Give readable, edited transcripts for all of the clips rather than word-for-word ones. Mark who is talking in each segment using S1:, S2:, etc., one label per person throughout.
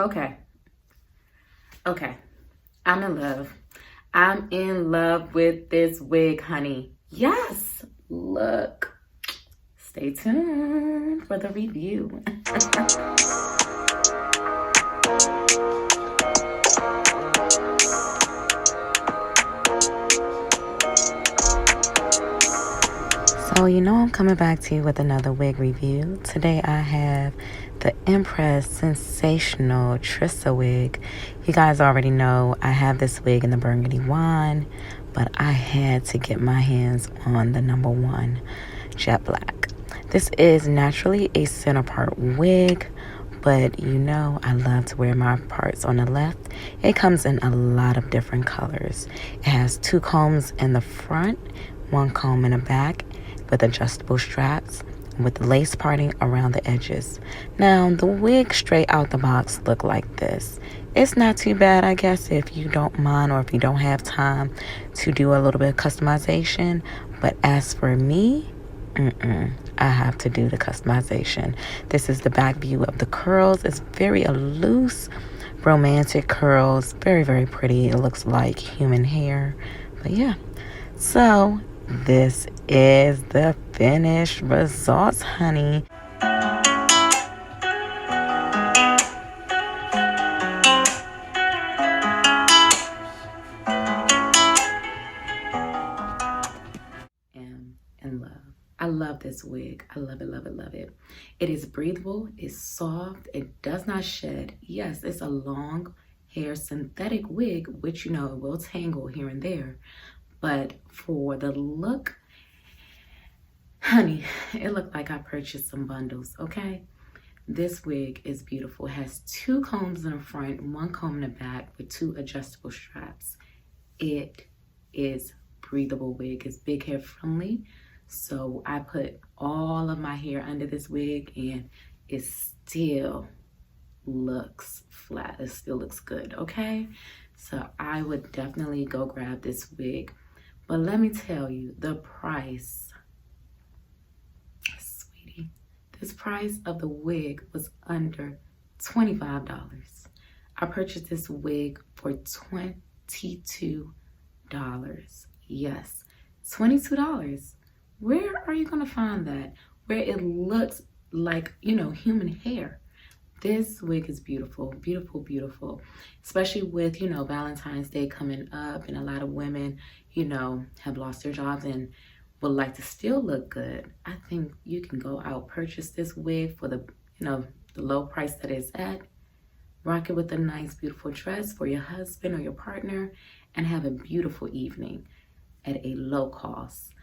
S1: Okay. I'm in love. I'm in love with this wig, honey. Yes. Look. Stay tuned for the review. So I'm coming back to you with another wig review. Today I have the Empress Sensational Trissa wig. You guys already know I have this wig in the burgundy wine, but I had to get my hands on the #1 jet black. This is naturally a center part wig, but I love to wear my parts on the left. It comes in a lot of different colors. It has 2 combs in the front, 1 comb in the back, with adjustable straps with lace parting around the edges. Now, the wig straight out the box look like this. It's not too bad, I guess, if you don't mind or if you don't have time to do a little bit of customization. But as for me, I have to do the customization. This is the back view of the curls. It's very loose, romantic curls. Very, very pretty. It looks like human hair. But yeah, so this is the finished results, honey. Am in love. I love this wig. I love it, love it, love it. It is breathable. It's soft. It does not shed. Yes, it's a long hair synthetic wig, which it will tangle here and there. But for the look, honey, it looked like I purchased some bundles, okay? This wig is beautiful. It has 2 combs in the front, 1 comb in the back with 2 adjustable straps. It is breathable wig. It's big hair friendly. So I put all of my hair under this wig and it still looks flat. It still looks good, okay? So I would definitely go grab this wig. But let me tell you, the price, sweetie, this price of the wig was under $25. I purchased this wig for $22. Yes, $22. Where are you gonna find that? Where it looks like, human hair. This wig is beautiful, beautiful, beautiful. Especially with, Valentine's Day coming up and a lot of women, have lost their jobs and would like to still look good. I think you can go out, purchase this wig for the, the low price that it's at. Rock it with a nice, beautiful dress for your husband or your partner and have a beautiful evening at a low cost.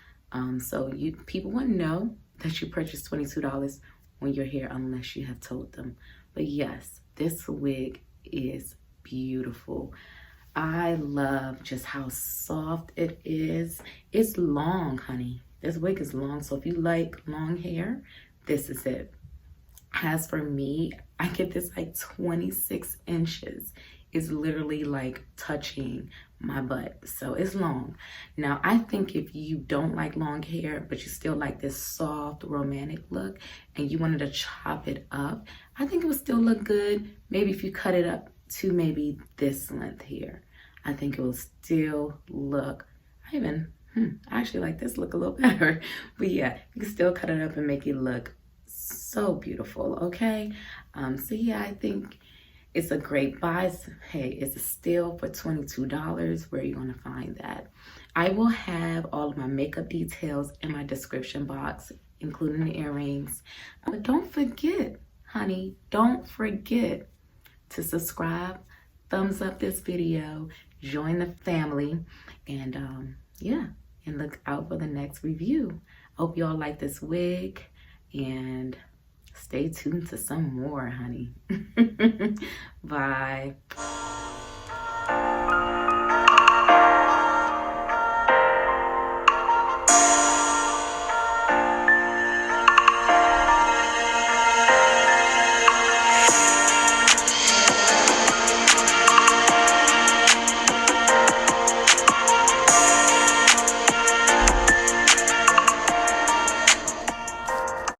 S1: So people wouldn't know that you purchased $22 when you're here unless you have told them. But yes, this wig is beautiful. I love just how soft it is. It's long, honey. This wig is long, so if you like long hair, this is it. As for me, I get this like 26 inches. It's literally like touching my butt, so it's long. Now, I think if you don't like long hair, but you still like this soft, romantic look, and you wanted to chop it up, I think it would still look good. Maybe if you cut it up to maybe this length here, I think it will still look, I actually like this look a little better. But yeah, you can still cut it up and make it look so beautiful, okay? So yeah, I think it's a great buy. Hey, it's a steal for $22. Where are you gonna find that? I will have all of my makeup details in my description box, including the earrings. But don't forget, honey, don't forget to subscribe, thumbs up this video, join the family, and yeah, and look out for the next review. I hope y'all like this wig, and stay tuned to some more, honey. Bye.